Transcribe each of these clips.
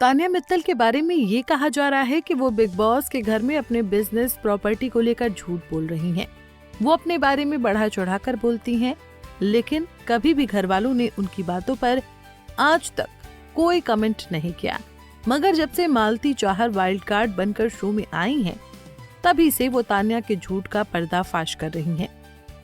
तान्या मित्तल के बारे में ये कहा जा रहा है कि वो बिग बॉस के घर में अपने बिजनेस प्रॉपर्टी को लेकर झूठ बोल रही हैं। वो अपने बारे में बढ़ा चढ़ाकर बोलती हैं, लेकिन कभी भी घर वालों ने उनकी बातों पर आज तक कोई कमेंट नहीं किया। मगर जब से मालती चाहर वाइल्ड कार्ड बनकर शो में आई हैं, तभी से वो तान्या के झूठ का पर्दाफाश कर रही हैं।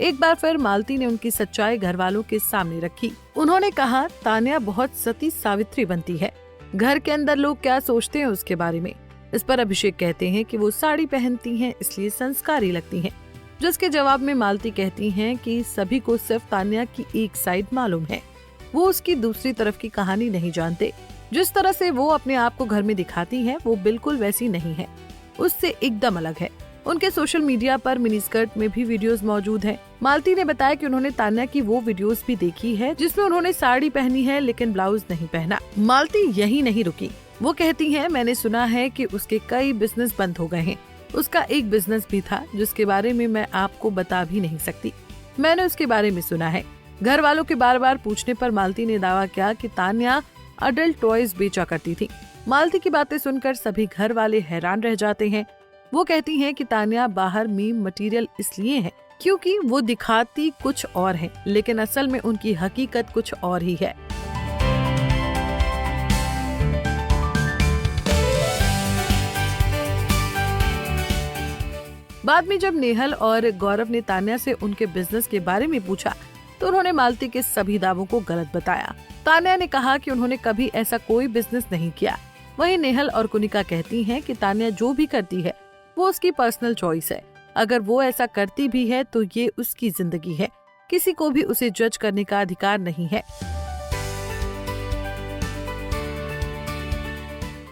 एक बार फिर मालती ने उनकी सच्चाई घर वालों के सामने रखी। उन्होंने कहा, तान्या बहुत सती सावित्री बनती है। घर के अंदर लोग क्या सोचते हैं उसके बारे में। इस पर अभिषेक कहते हैं कि वो साड़ी पहनती हैं इसलिए संस्कारी लगती हैं, जिसके जवाब में मालती कहती हैं कि सभी को सिर्फ तान्या की एक साइड मालूम है, वो उसकी दूसरी तरफ की कहानी नहीं जानते। जिस तरह से वो अपने आप को घर में दिखाती हैं, वो बिल्कुल वैसी नहीं है, उससे एकदम अलग है। उनके सोशल मीडिया पर मिनी स्कर्ट में भी वीडियोस मौजूद हैं। मालती ने बताया कि उन्होंने तान्या की वो वीडियोस भी देखी है जिसमें उन्होंने साड़ी पहनी है लेकिन ब्लाउज नहीं पहना। मालती यही नहीं रुकी, वो कहती हैं, मैंने सुना है कि उसके कई बिजनेस बंद हो गए हैं। उसका एक बिजनेस भी था जिसके बारे में मैं आपको बता भी नहीं सकती, मैंने उसके बारे में सुना है। घर वालों के बार बार पूछने पर मालती ने दावा किया कि तान्या अडल्ट टॉयज बेचा करती थी। मालती की बातें सुनकर सभी घर वाले हैरान रह जाते हैं। वो कहती हैं कि तान्या बाहर मीम मटेरियल इसलिए है क्योंकि वो दिखाती कुछ और है, लेकिन असल में उनकी हकीकत कुछ और ही है। बाद में जब नेहल और गौरव ने तान्या से उनके बिजनेस के बारे में पूछा तो उन्होंने मालती के सभी दावों को गलत बताया। तान्या ने कहा कि उन्होंने कभी ऐसा कोई बिजनेस नहीं किया। वहीं नेहल और कुनिका कहती हैं कि तान्या जो भी करती है वो उसकी पर्सनल चॉइस है। अगर वो ऐसा करती भी है तो ये उसकी जिंदगी है, किसी को भी उसे जज करने का अधिकार नहीं है।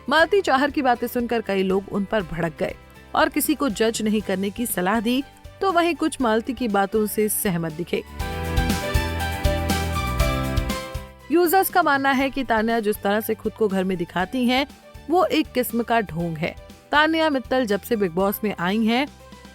मालती चाहर की बातें सुनकर कई लोग उन पर भड़क गए और किसी को जज नहीं करने की सलाह दी, तो वहीं कुछ मालती की बातों से सहमत दिखे। यूजर्स का मानना है कि तान्या जिस तरह से खुद को घर में दिखाती हैं, वो एक किस्म का ढोंग है। तान्या मित्तल जब से बिग बॉस में आई हैं,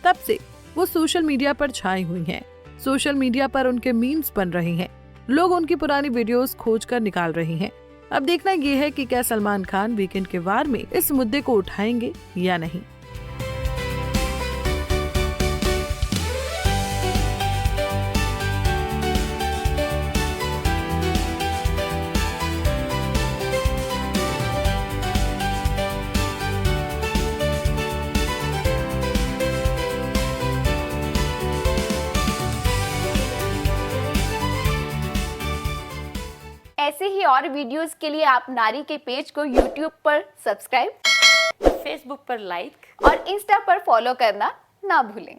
तब से वो सोशल मीडिया पर छाई हुई हैं। सोशल मीडिया पर उनके मीम्स बन रहे हैं, लोग उनकी पुरानी वीडियोस खोजकर निकाल रहे हैं। अब देखना ये है कि क्या सलमान खान वीकेंड के वार में इस मुद्दे को उठाएंगे या नहीं। ऐसे ही और वीडियोस के लिए आप नारी के पेज को YouTube पर सब्सक्राइब, Facebook पर लाइक और Insta पर फॉलो करना ना भूलें।